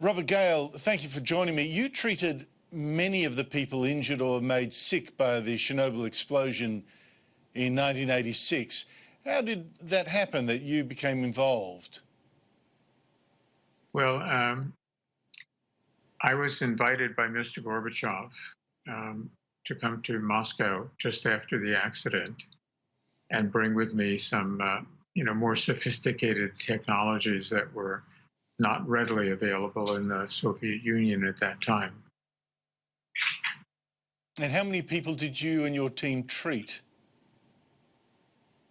Robert Gale, thank you for joining me. You treated many of the people injured or made sick by the Chernobyl explosion in 1986. How did that happen, that you became involved? Well, I was invited by Mr. Gorbachev to come to Moscow just after the accident and bring with me some, more sophisticated technologies that were not readily available in the Soviet Union at that time. And how many people did you and your team treat?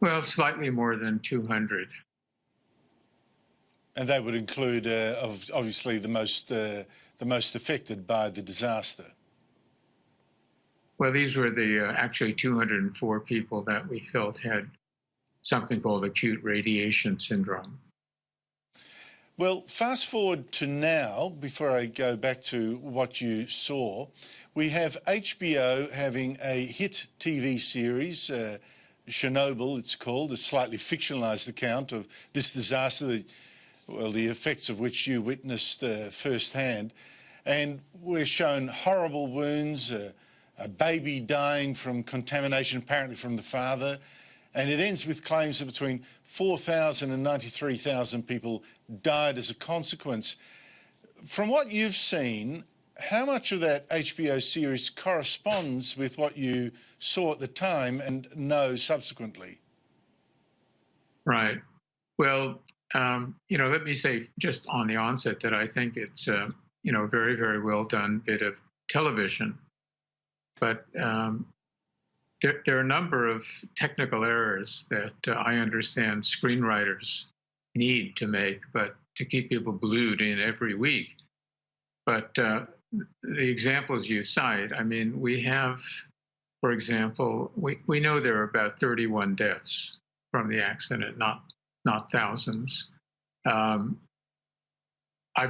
Well, slightly more than 200. And they would include, obviously, the most affected by the disaster. Well, these were the actually 204 people that we felt had something called acute radiation syndrome. Well, fast forward to now, before I go back to what you saw, we have HBO having a hit TV series, Chernobyl it's called, a slightly fictionalised account of this disaster, the effects of which you witnessed firsthand. And we're shown horrible wounds, a baby dying from contamination, apparently from the father. And it ends with claims that between 4,000 and 93,000 people died as a consequence. From what you've seen, how much of that HBO series corresponds with what you saw at the time and know subsequently? Right. Well, let me say just on the onset that I think it's, a very, very well done bit of television. But there are a number of technical errors that I understand screenwriters need to make, but to keep people glued in every week. But the examples you cite, I mean, we have, for example, we know there are about 31 deaths from the accident, not thousands. I've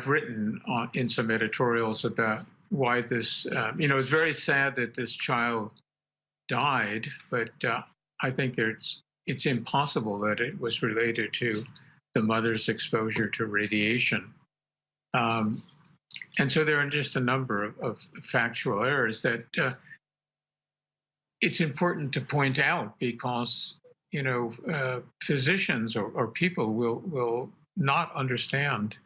written in some editorials about why this, it's very sad that this child died, but I think it's impossible that it was related to the mother's exposure to radiation. And so there are just a number of factual errors that it's important to point out because, physicians or people will not understand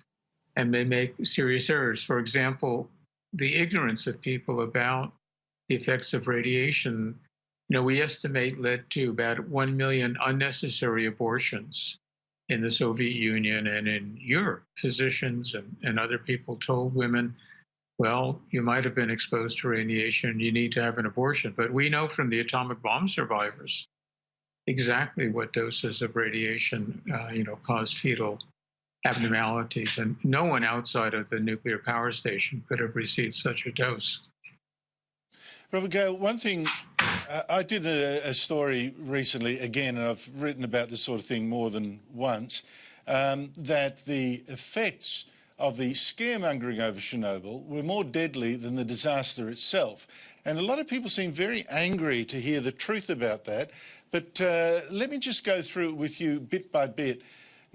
and may make serious errors. For example, the ignorance of people about the effects of radiation, we estimate led to about 1 million unnecessary abortions in the Soviet Union and in Europe. Physicians and other people told women, well, you might have been exposed to radiation, you need to have an abortion. But we know from the atomic bomb survivors exactly what doses of radiation, cause fetal abnormalities. And no one outside of the nuclear power station could have received such a dose. Robert Gale, one thing, I did a story recently, again, and I've written about this sort of thing more than once, that the effects of the scaremongering over Chernobyl were more deadly than the disaster itself. And a lot of people seem very angry to hear the truth about that. But let me just go through it with you bit by bit.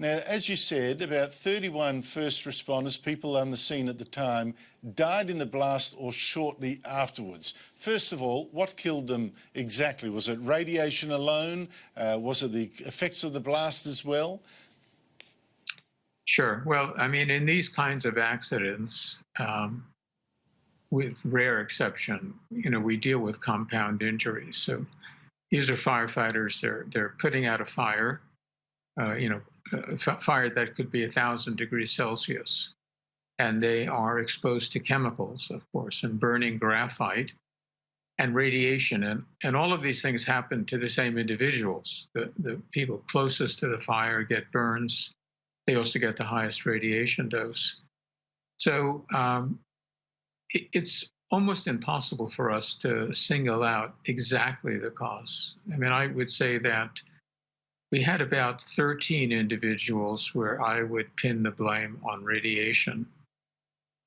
Now, as you said, about 31 first responders, people on the scene at the time, died in the blast or shortly afterwards. First of all, what killed them exactly? Was it radiation alone? Was it the effects of the blast as well? Sure. Well, I mean, in these kinds of accidents, with rare exception, we deal with compound injuries. So these are firefighters, they're putting out a fire, fire that could be 1,000 degrees Celsius. And they are exposed to chemicals, of course, and burning graphite and radiation. And all of these things happen to the same individuals. The people closest to the fire get burns. They also get the highest radiation dose. So it's almost impossible for us to single out exactly the cause. I mean, I would say that we had about 13 individuals where I would pin the blame on radiation.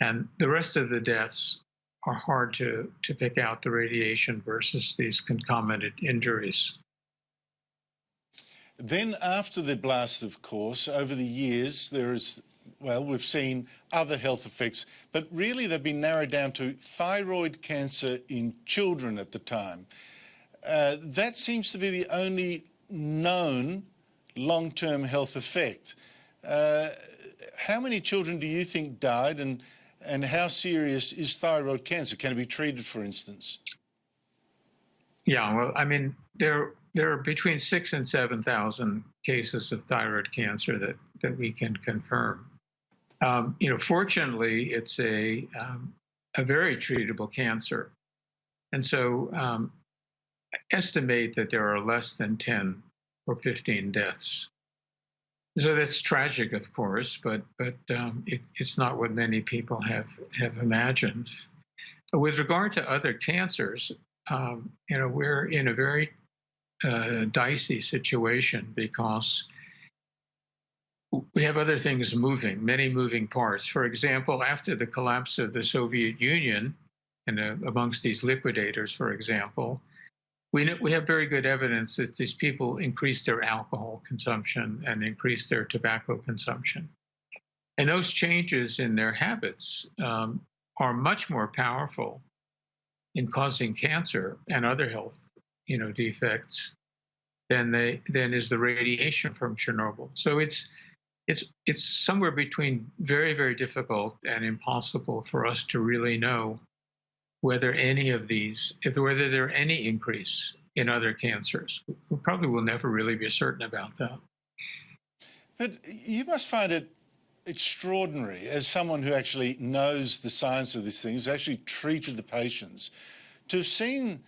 And the rest of the deaths are hard to pick out the radiation versus these concomitant injuries. Then after the blast, of course, over the years, there is well, we've seen other health effects, but really they've been narrowed down to thyroid cancer in children at the time. That seems to be the only known long-term health effect. How many children do you think died, and how serious is thyroid cancer? Can it be treated, for instance? Yeah, well, I mean, there are between 6,000 and 7,000 cases of thyroid cancer that we can confirm. Fortunately, it's a very treatable cancer, and so estimate that there are less than 10 or 15 deaths. So that's tragic, of course, but it's not what many people have imagined. With regard to other cancers, we're in a very dicey situation because we have other things moving, many moving parts. For example, after the collapse of the Soviet Union, and amongst these liquidators, for example, we have very good evidence that these people increased their alcohol consumption and increased their tobacco consumption. And those changes in their habits are much more powerful in causing cancer and other health, defects than is the radiation from Chernobyl. So it's somewhere between very, very difficult and impossible for us to really know whether there are any increase in other cancers. We probably will never really be certain about that. But you must find it extraordinary, as someone who actually knows the science of these things, actually treated the patients, to have seen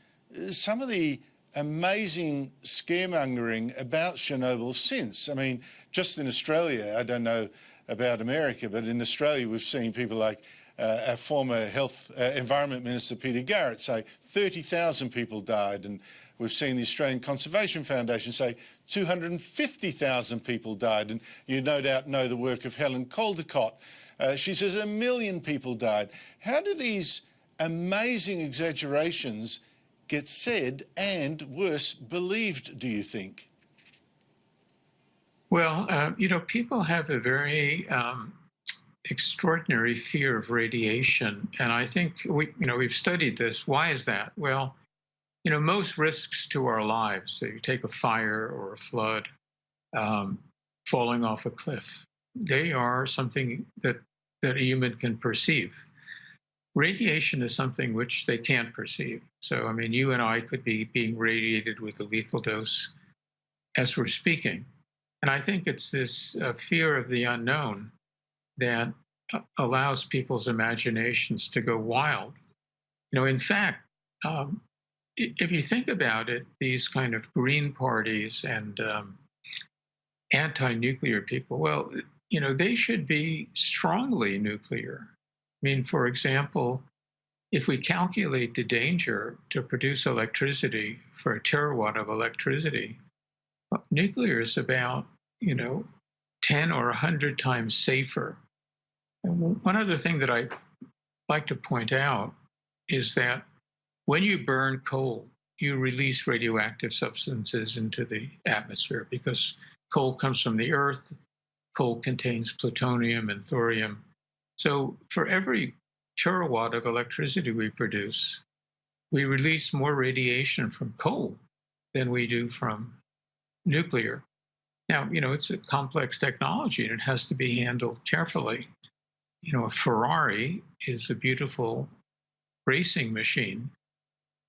some of the amazing scaremongering about Chernobyl since. I mean, just in Australia, I don't know about America, but in Australia we've seen people like our former Environment Minister Peter Garrett say 30,000 people died, and we've seen the Australian Conservation Foundation say 250,000 people died, and you no doubt know the work of Helen Caldicott. She says 1 million people died. How do these amazing exaggerations get said and, worse, believed, do you think? Well, people have a very extraordinary fear of radiation, and I think we've studied this. Why is that? Well, most risks to our lives, so you take a fire or a flood, falling off a cliff, they are something that a human can perceive. Radiation is something which they can't perceive. So, I mean, you and I could be being radiated with a lethal dose as we're speaking. And I think it's this fear of the unknown that allows people's imaginations to go wild. In fact, if you think about it, these kind of green parties and anti-nuclear people, well, they should be strongly nuclear. I mean, for example, if we calculate the danger to produce electricity for a terawatt of electricity, nuclear is about, 10 or 100 times safer. And one other thing that I like to point out is that when you burn coal, you release radioactive substances into the atmosphere because coal comes from the earth. Coal contains plutonium and thorium. So for every terawatt of electricity we produce, we release more radiation from coal than we do from nuclear. Now, it's a complex technology and it has to be handled carefully. A Ferrari is a beautiful racing machine,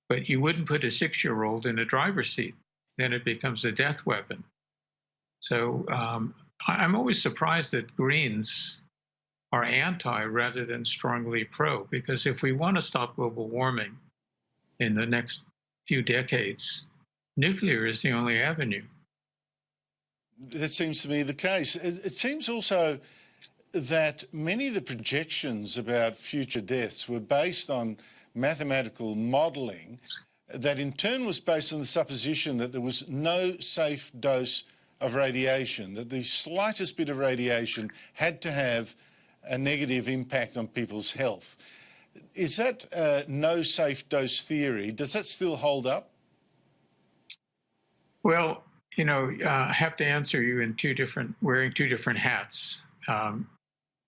but you wouldn't put a 6-year-old in a driver's seat. Then it becomes a death weapon. So I'm always surprised that Greens are anti rather than strongly pro, because if we want to stop global warming in the next few decades, nuclear is the only avenue. That seems to be the case. It seems also that many of the projections about future deaths were based on mathematical modelling that in turn was based on the supposition that there was no safe dose of radiation, that the slightest bit of radiation had to have a negative impact on people's health. Is that no safe dose theory, does that still hold up? Well, I have to answer you in wearing two different hats.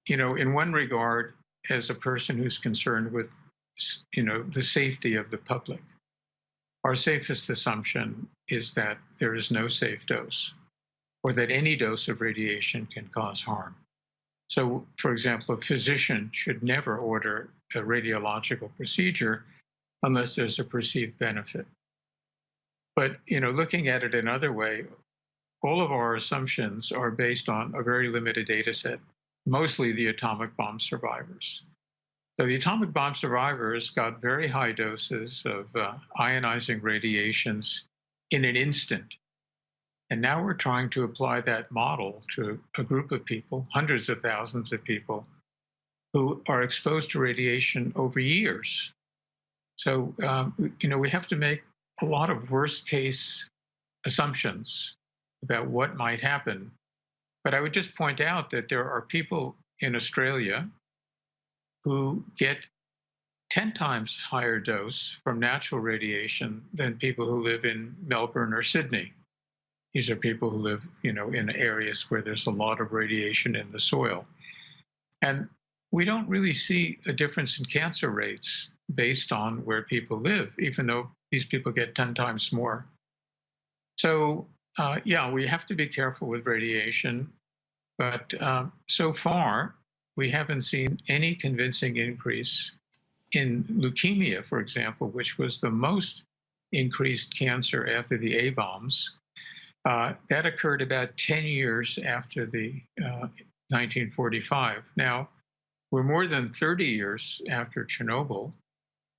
in one regard, as a person who's concerned with, the safety of the public, our safest assumption is that there is no safe dose, or that any dose of radiation can cause harm. So, for example, a physician should never order a radiological procedure unless there's a perceived benefit. But, looking at it another way, all of our assumptions are based on a very limited data set, mostly the atomic bomb survivors. So the atomic bomb survivors got very high doses of ionizing radiations in an instant. And now we're trying to apply that model to a group of people, hundreds of thousands of people, who are exposed to radiation over years. So, we have to make a lot of worst case assumptions about what might happen. But I would just point out that there are people in Australia who get 10 times higher dose from natural radiation than people who live in Melbourne or Sydney. These are people who live, in areas where there's a lot of radiation in the soil. And we don't really see a difference in cancer rates based on where people live, even though these people get 10 times more. So, we have to be careful with radiation, but so far, we haven't seen any convincing increase in leukemia, for example, which was the most increased cancer after the A-bombs. That occurred about 10 years after the 1945. Now, we're more than 30 years after Chernobyl,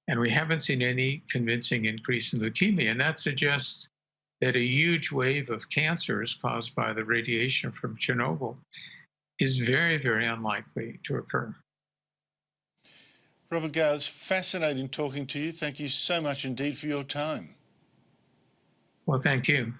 and we haven't seen any convincing increase in leukemia, and that suggests that a huge wave of cancers caused by the radiation from Chernobyl is very, very unlikely to occur. Robert Gale, it's fascinating talking to you. Thank you so much indeed for your time. Well, thank you.